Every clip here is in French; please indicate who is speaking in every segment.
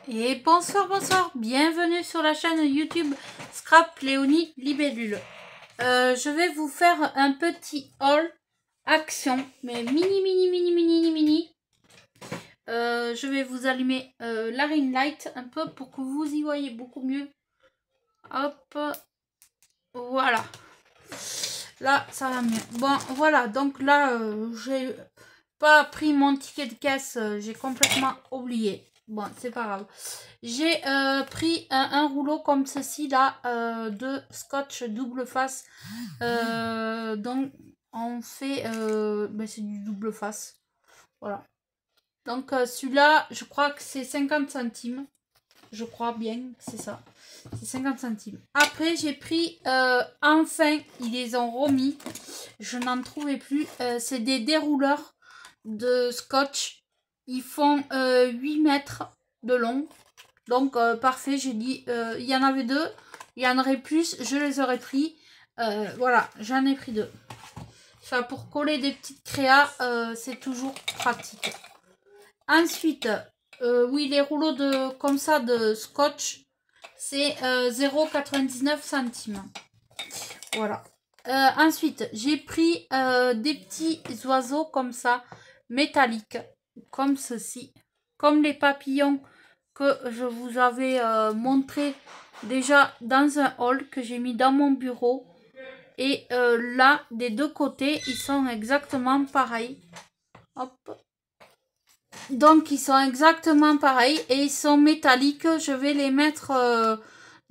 Speaker 1: Et bonsoir, bienvenue sur la chaîne YouTube Scrap Léonie Libellule. Je vais vous faire un petit haul action, mais mini. Je vais vous allumer la ring light un peu pour que vous y voyez beaucoup mieux. Hop, voilà. Là, ça va mieux. Bon, voilà, donc là, j'ai pas pris mon ticket de caisse, j'ai complètement oublié. Bon, c'est pas grave. J'ai pris un rouleau comme ceci là, de scotch double face. Donc, on fait, c'est du double face. Voilà. Donc, celui-là, je crois que c'est 50 centimes. Je crois bien que c'est ça. C'est 50 centimes. Après, j'ai pris, enfin, ils les ont remis. Je n'en trouvais plus. C'est des dérouleurs de scotch. Ils font 8 mètres de long. Donc, parfait. J'ai dit, il y en avait deux. Il y en aurait plus. Je les aurais pris. Voilà, j'en ai pris deux. Ça, pour coller des petites créas, c'est toujours pratique. Ensuite, oui, les rouleaux de comme ça de scotch, c'est 0,99 centimes. Voilà. Ensuite, j'ai pris des petits oiseaux comme ça, métalliques, comme ceci, comme les papillons que je vous avais montré déjà dans un haul que j'ai mis dans mon bureau. Et là, des deux côtés, ils sont exactement pareils. Hop. Donc, ils sont exactement pareils et ils sont métalliques. Je vais les mettre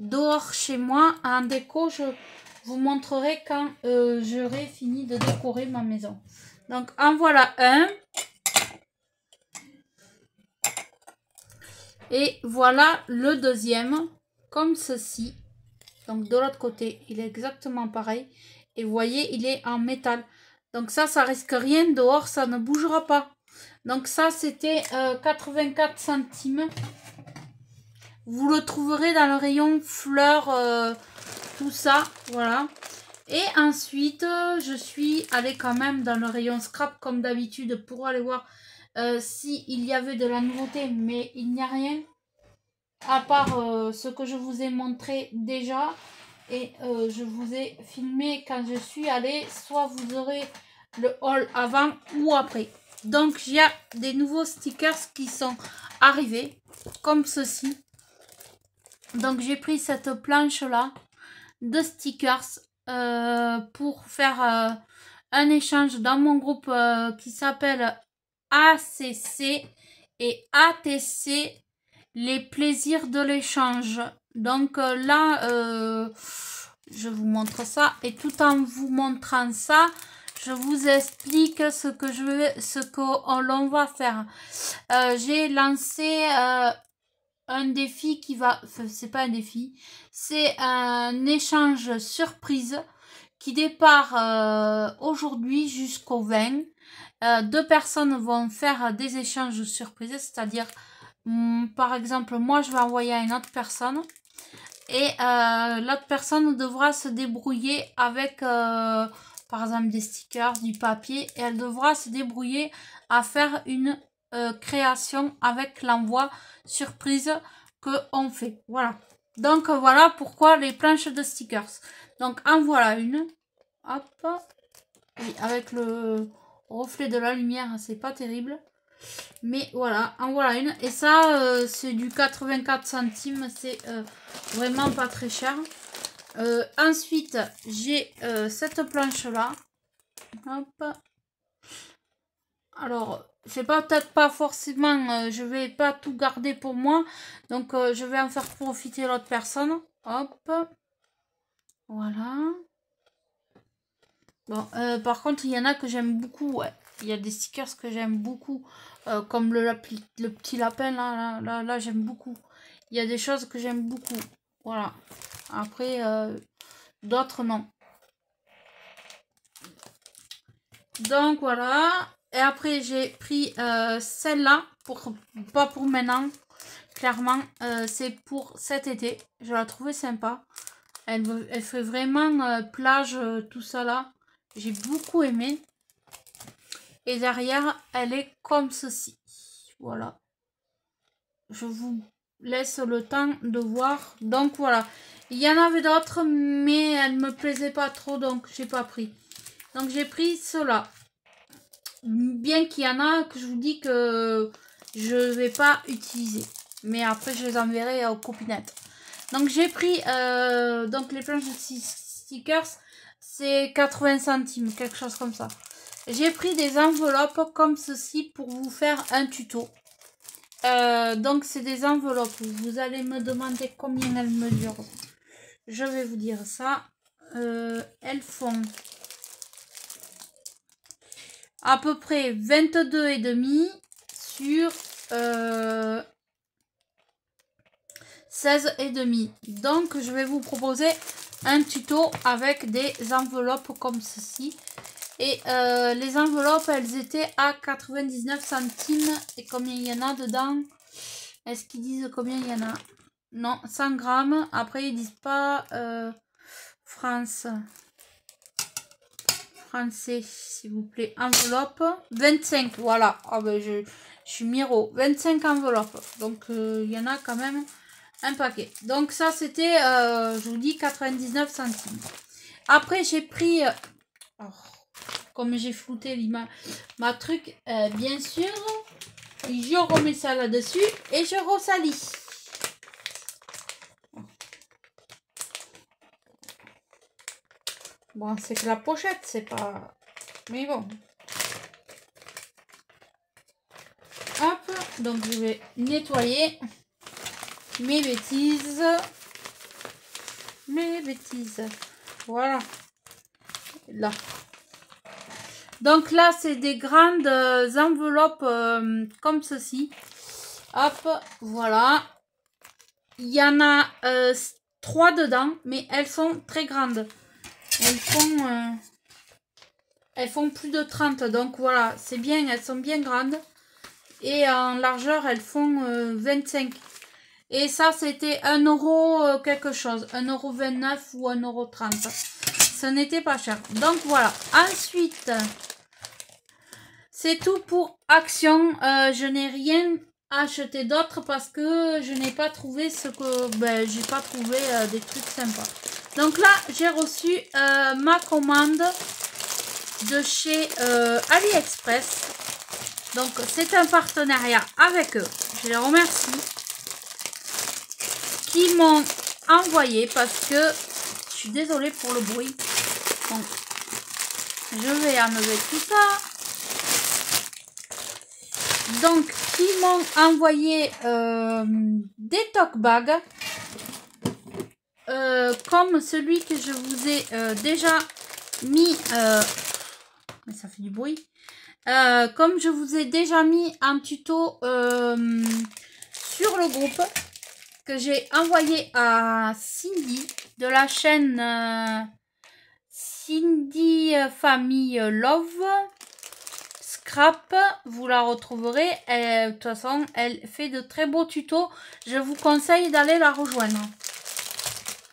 Speaker 1: dehors chez moi en déco. Je vous montrerai quand j'aurai fini de décorer ma maison. Donc, en voilà un. Et voilà le deuxième, comme ceci. Donc, de l'autre côté, il est exactement pareil. Et vous voyez, il est en métal. Donc ça risque rien dehors, ça ne bougera pas. Donc ça, c'était 84 centimes. Vous le trouverez dans le rayon fleurs, tout ça, voilà. Et ensuite, je suis allée quand même dans le rayon scrap comme d'habitude pour aller voir s'il y avait de la nouveauté. Mais il n'y a rien, à part ce que je vous ai montré déjà. Et je vous ai filmé quand je suis allée. Soit vous aurez le haul avant ou après. Donc, il y a des nouveaux stickers qui sont arrivés, comme ceci. Donc, j'ai pris cette planche-là de stickers pour faire un échange dans mon groupe qui s'appelle ACC et ATC, les plaisirs de l'échange. Donc là, je vous montre ça et tout en vous montrant ça, je vous explique ce que l'on va faire. J'ai lancé un défi qui va... Enfin, c'est pas un défi. C'est un échange surprise qui départ aujourd'hui jusqu'au 20. Deux personnes vont faire des échanges surprises, c'est-à-dire, par exemple, moi, je vais envoyer à une autre personne. Et l'autre personne devra se débrouiller avec, par exemple, des stickers, du papier. Et elle devra se débrouiller à faire une création avec l'envoi surprise qu'on fait. Voilà. Donc, voilà pourquoi les planches de stickers. Donc, en voilà une. Hop. Oui, avec le reflet de la lumière, c'est pas terrible. Mais voilà, en voilà une. Et ça, c'est du 84 centimes. C'est vraiment pas très cher. Ensuite, j'ai cette planche-là. Hop. Alors, c'est peut-être pas forcément... je vais pas tout garder pour moi. Donc, je vais en faire profiter l'autre personne. Hop. Voilà. Bon, par contre, il y en a que j'aime beaucoup. Ouais. Il y a des stickers que j'aime beaucoup. Comme le petit lapin, là j'aime beaucoup. Il y a des choses que j'aime beaucoup. Voilà. Après, d'autres non. Donc, voilà. Et après, j'ai pris celle-là. Pas pour maintenant. Clairement, c'est pour cet été. Je la trouvais sympa. Elle fait vraiment plage, tout ça là. J'ai beaucoup aimé. Et derrière, elle est comme ceci. Voilà. Je vous laisse le temps de voir. Donc voilà. Il y en avait d'autres, mais elles me plaisaient pas trop, donc j'ai pas pris. Donc j'ai pris cela. Bien qu'il y en a que je vous dis que je vais pas utiliser. Mais après je les enverrai aux copinettes. Donc j'ai pris donc les planches de stickers, c'est 80 centimes, quelque chose comme ça. J'ai pris des enveloppes comme ceci pour vous faire un tuto. Donc c'est des enveloppes. Vous allez me demander combien elles mesurent. Je vais vous dire ça. Elles font à peu près 22,5 sur 16,5. Donc je vais vous proposer un tuto avec des enveloppes comme ceci. Et les enveloppes, elles étaient à 99 centimes. Et combien il y en a dedans? Est-ce qu'ils disent combien il y en a? Non, 100 grammes. Après, ils disent pas France. Français, s'il vous plaît. Enveloppe. 25, voilà. Ah ben, je suis miro. 25 enveloppes. Donc, il y en a quand même un paquet. Donc, ça, c'était, je vous dis, 99 centimes. Après, j'ai pris... comme j'ai flouté ma truc, bien sûr, je remets ça là-dessus et je ressalis. Bon, c'est que la pochette, c'est pas... Mais bon. Hop, donc je vais nettoyer mes bêtises. Mes bêtises. Voilà. Là. Donc là, c'est des grandes enveloppes comme ceci. Hop, voilà. Il y en a 3 dedans, mais elles sont très grandes. Elles font plus de 30, donc voilà, c'est bien, elles sont bien grandes. Et en largeur, elles font 25. Et ça, c'était 1 euro quelque chose, 1,29 € ou 1,30 €. Ce n'était pas cher. Donc voilà, ensuite, c'est tout pour Action. Je n'ai rien acheté d'autre parce que je n'ai pas trouvé ce que... Ben, j'ai pas trouvé des trucs sympas. Donc là, j'ai reçu ma commande de chez AliExpress. Donc, c'est un partenariat avec eux. Je les remercie. Qui m'ont envoyé parce que... Je suis désolée pour le bruit. Donc, je vais enlever tout ça. Donc, qui m'ont envoyé des tote bags. Comme celui que je vous ai déjà mis... mais ça fait du bruit. Comme je vous ai déjà mis un tuto sur le groupe que j'ai envoyé à Cindy de la chaîne Cindy Family Love Scrap, vous la retrouverez. De toute façon, elle fait de très beaux tutos. Je vous conseille d'aller la rejoindre.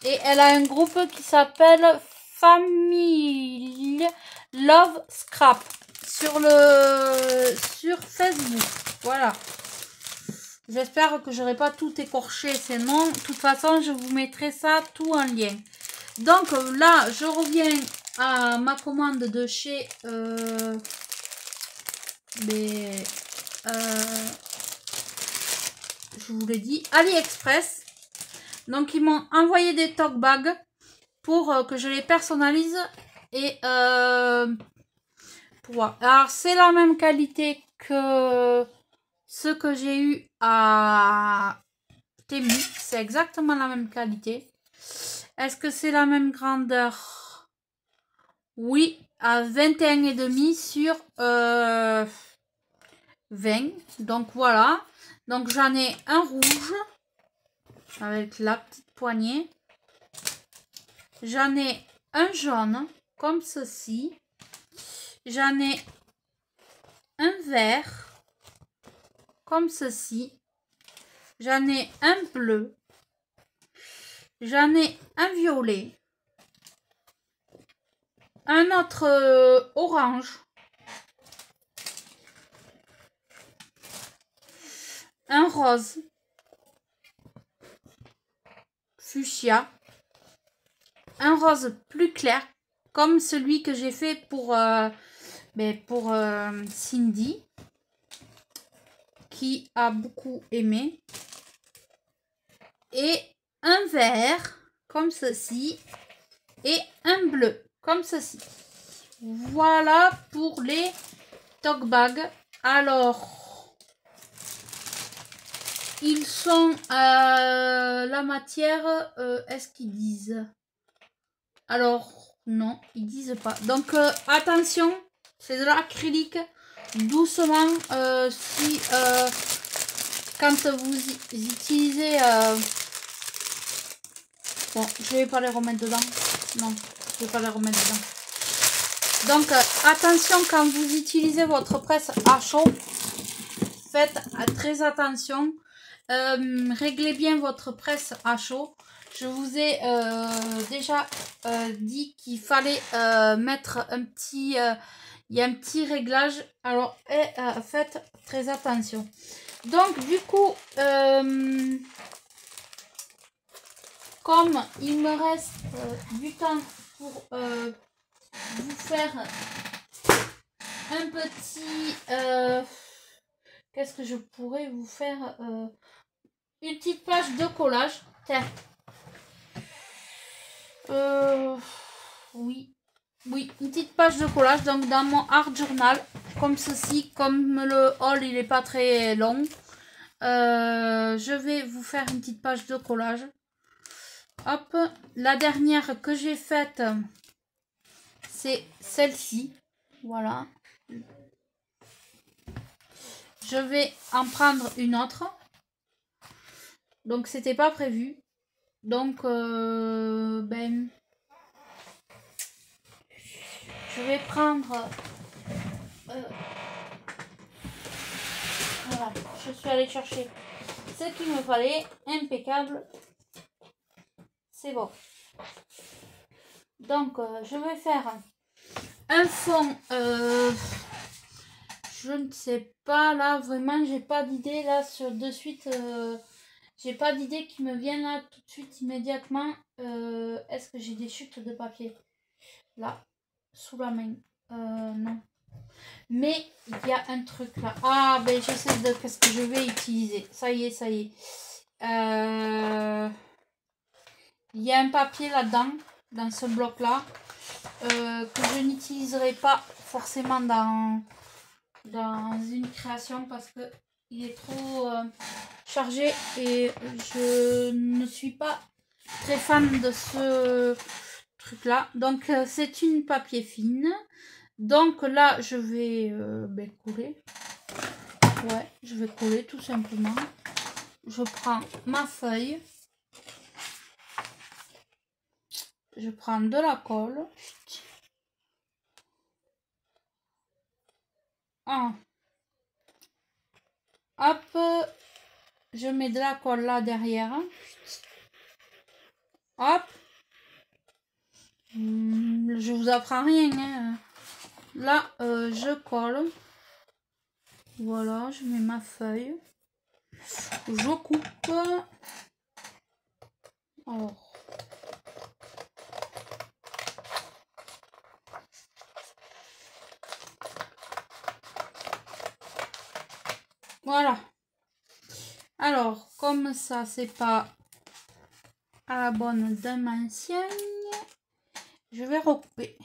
Speaker 1: Et elle a un groupe qui s'appelle Family Love Scrap sur Facebook. Voilà. J'espère que j'aurai pas tout écorché, sinon, de toute façon, je vous mettrai ça tout en lien. Donc là, je reviens à ma commande de chez je vous l'ai dit, AliExpress. Donc ils m'ont envoyé des tote bags pour que je les personnalise et pour voir. Alors c'est la même qualité que ce que j'ai eu à Temu, c'est exactement la même qualité. Est-ce que c'est la même grandeur? Oui, à 21,5 sur 20. Donc voilà. Donc j'en ai un rouge avec la petite poignée. J'en ai un jaune comme ceci. J'en ai un vert comme ceci. J'en ai un bleu. J'en ai un violet. Un autre orange. Un rose. fuchsia. Un rose plus clair, comme celui que j'ai fait pour Cindy, qui a beaucoup aimé. Et un vert, comme ceci. Et un bleu, comme ceci. Voilà pour les tote bags. Alors, ils sont la matière, est-ce qu'ils disent? Alors, non, ils disent pas. Donc, attention, c'est de l'acrylique. Doucement, si quand vous utilisez... Bon, je vais pas les remettre dedans. Non, je vais pas les remettre dedans. Donc, attention quand vous utilisez votre presse à chaud. Faites très attention. Réglez bien votre presse à chaud. Je vous ai déjà dit qu'il fallait mettre un petit... il y a un petit réglage. Alors, faites très attention. Donc, du coup... comme il me reste du temps pour vous faire un petit... qu'est-ce que je pourrais vous faire une petite page de collage. Tiens. Oui, une petite page de collage. Donc dans mon art journal, comme ceci, comme le haul il est pas très long, je vais vous faire une petite page de collage. Hop, la dernière que j'ai faite, c'est celle-ci. Voilà. Je vais en prendre une autre. Donc, c'était pas prévu. Donc, je vais prendre... voilà, je suis allée chercher ce qu'il me fallait. Impeccable. C'est bon. Donc, je vais faire un fond. Je ne sais pas, là, vraiment, j'ai pas d'idée, là, de suite. J'ai pas d'idée qui me vient, là, tout de suite, immédiatement. Est-ce que j'ai des chutes de papier? Là, sous la main. Non. Mais, il y a un truc, là. Ah, ben, je sais de qu'est-ce que je vais utiliser. Ça y est, ça y est. Il y a un papier là-dedans, dans ce bloc-là, que je n'utiliserai pas forcément dans une création parce que il est trop chargé et je ne suis pas très fan de ce truc-là. Donc, c'est une papier fine. Donc là, je vais coller. Ouais, je vais coller tout simplement. Je prends ma feuille. Je prends de la colle. Ah. Hop. Je mets de la colle là derrière. Hop. Je vous apprends rien. Hein. Là, je colle. Voilà, je mets ma feuille. Je coupe. Alors. Voilà. Alors, comme ça, c'est pas à la bonne dimension, je vais recouper.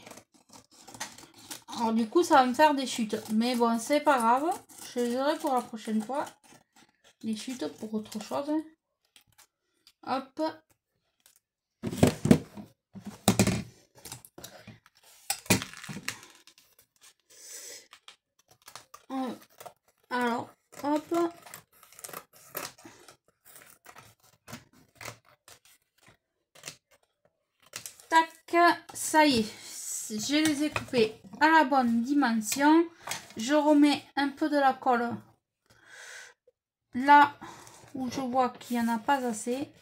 Speaker 1: Alors, du coup, ça va me faire des chutes. Mais bon, c'est pas grave. Je les aurai pour la prochaine fois. Les chutes pour autre chose. Hop. Alors, hop. Tac, ça y est. Je les ai coupés à la bonne dimension. Je remets un peu de la colle là où je vois qu'il n'y en a pas assez.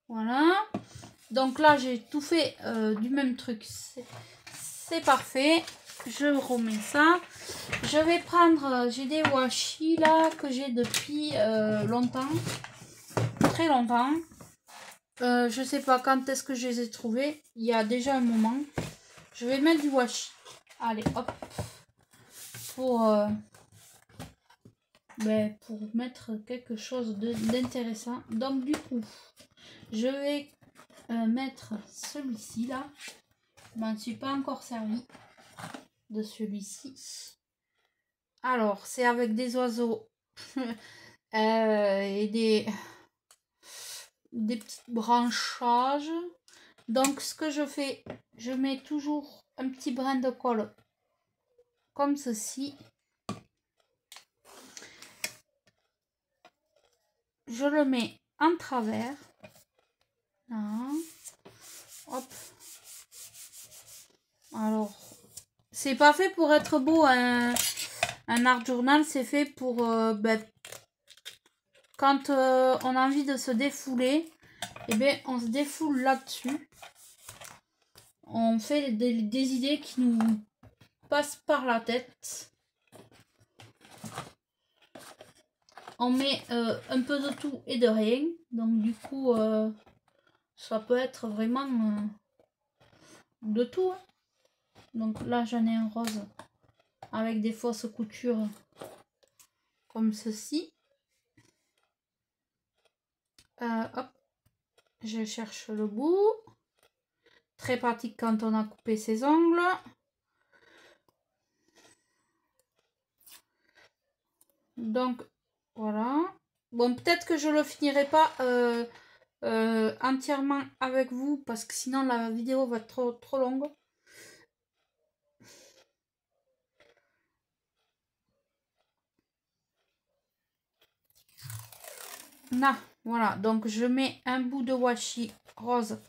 Speaker 1: Voilà. Donc là, j'ai tout fait du même truc. C'est parfait. Je remets ça. Je vais prendre... j'ai des washi là que j'ai depuis longtemps. Très longtemps. Je sais pas quand est-ce que je les ai trouvés. Il y a déjà un moment. Je vais mettre du washi. Allez, hop. Pour mettre quelque chose d'intéressant. Donc du coup, je vais mettre celui-ci là. Je m'en suis pas encore servi de celui-ci. Alors, c'est avec des oiseaux et des petits branchages. Donc, ce que je fais, je mets toujours un petit brin de colle comme ceci. Je le mets en travers. Là. Hop. Alors, c'est pas fait pour être beau, un art journal, c'est fait pour quand on a envie de se défouler, et bien on se défoule là-dessus. On fait des idées qui nous passent par la tête. On met un peu de tout et de rien. Donc du coup, ça peut être vraiment de tout. Hein. Donc là, j'en ai un rose avec des fausses coutures comme ceci. Hop, je cherche le bout. Très pratique quand on a coupé ses ongles. Donc voilà. Bon, peut-être que je le finirai pas entièrement avec vous parce que sinon la vidéo va être trop longue. Là, voilà. Donc je mets un bout de washi rose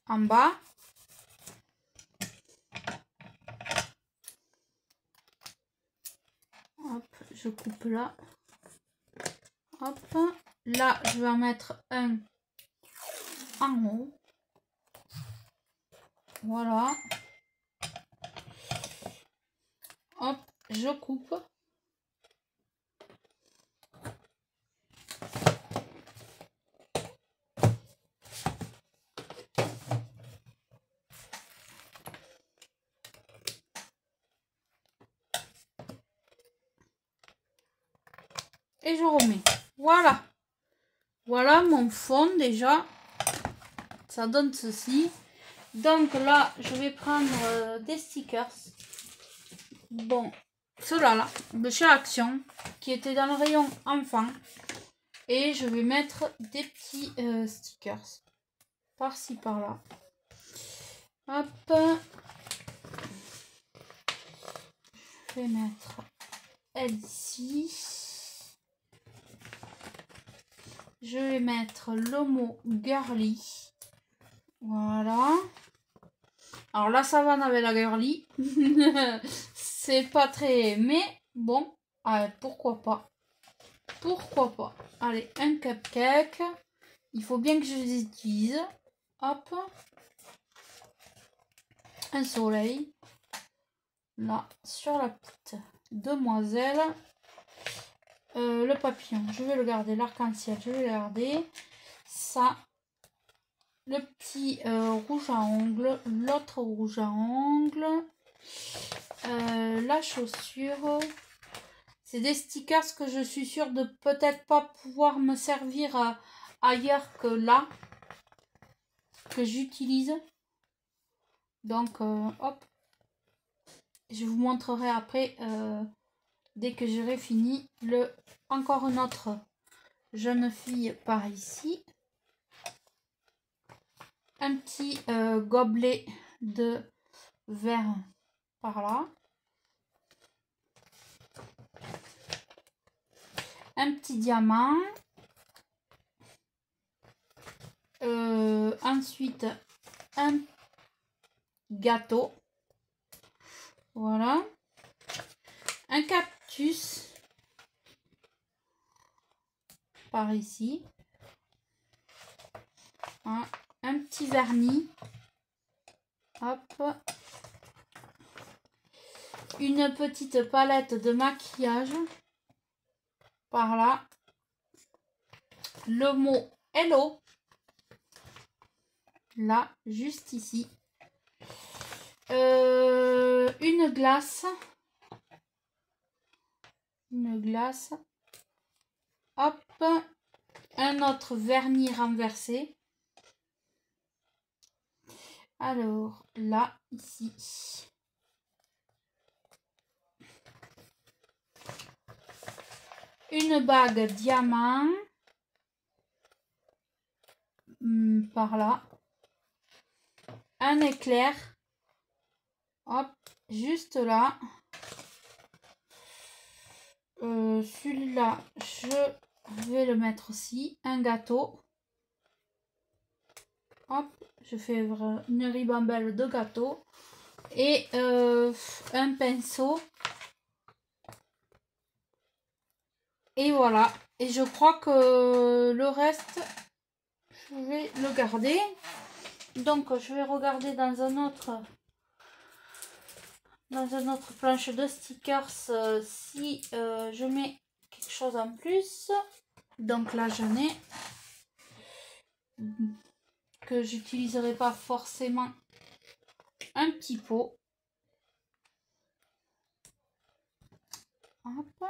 Speaker 1: en bas. Hop, je coupe là. Hop. Là, je vais en mettre un en haut. Voilà. Hop, je coupe. Et je remets. Voilà. Voilà mon fond déjà. Ça donne ceci. Donc là, je vais prendre des stickers. Bon, ceux-là, là, de chez Action, qui étaient dans le rayon enfant. Et je vais mettre des petits stickers. Par-ci, par-là. Hop. Je vais mettre elle ici. Je vais mettre le mot girly. Voilà. Alors la savane avec la girly. C'est pas très... Mais bon, allez, pourquoi pas. Pourquoi pas. Allez, un cupcake. Il faut bien que je les utilise. Hop. Un soleil. Là, sur la petite demoiselle. Le papillon, je vais le garder. L'arc-en-ciel, je vais le garder. Ça. Le petit rouge à ongles. L'autre rouge à ongles. La chaussure. C'est des stickers que je suis sûre de peut-être pas pouvoir me servir ailleurs que là. Que j'utilise. Donc, hop. Je vous montrerai après, dès que j'aurai fini, encore une autre jeune fille par ici. Un petit gobelet de verre par là. Un petit diamant. Ensuite, un gâteau. Voilà. Un cactus. Par ici. Voilà. Un petit vernis. Hop. Une petite palette de maquillage. Par là. Le mot hello. là, juste ici. Une glace. Une glace. Hop. Un autre vernis renversé. Alors, là, ici. Une bague diamant. Par là. Un éclair. Hop, juste là. Celui-là, je vais le mettre aussi. Un gâteau. Hop, je fais une ribambelle de gâteau. Et un pinceau. Et voilà. Et je crois que le reste, je vais le garder. Donc, je vais regarder dans un autre planche de stickers si je mets quelque chose en plus. Donc là, j'en ai que j'utiliserai pas forcément un petit pot. Hop.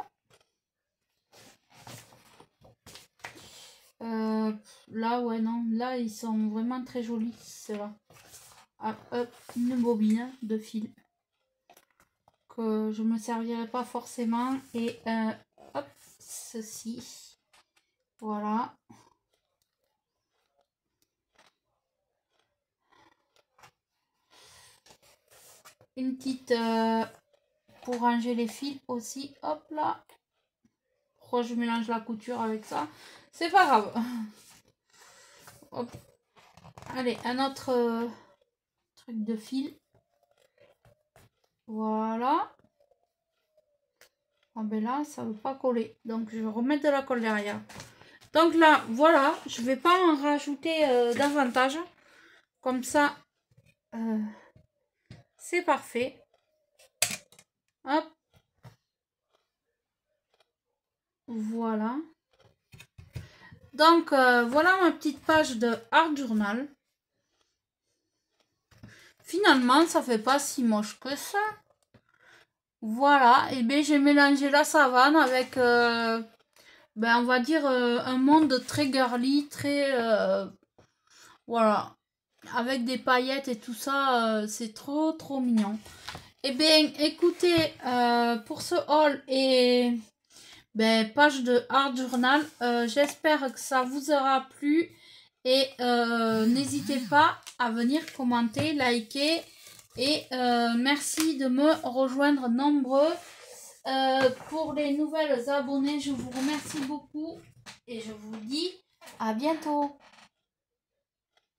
Speaker 1: Là, ouais, non. Là, ils sont vraiment très jolis, ceux-là. Ah, hop, une bobine de fil que je me servirai pas forcément. Et hop, ceci. Voilà. Une petite pour ranger les fils aussi. Hop là. Pourquoi je mélange la couture avec ça? C'est pas grave. Hop. Allez, un autre truc de fil. Voilà. Ah ben là, ça veut pas coller. Donc, je vais remettre de la colle derrière. Donc là, voilà. Je vais pas en rajouter davantage. Comme ça, c'est parfait. Hop. Voilà. Donc, voilà ma petite page de Art Journal. Finalement, ça fait pas si moche que ça. Voilà. Et bien, j'ai mélangé la savane avec, ben, on va dire, un monde très girly, très... voilà. Avec des paillettes et tout ça, c'est trop, trop mignon. Et bien, écoutez, pour ce haul et... ben, page de Art Journal. J'espère que ça vous aura plu et n'hésitez pas à venir commenter, liker et merci de me rejoindre nombreux. Pour les nouvelles abonnés, je vous remercie beaucoup et je vous dis à bientôt.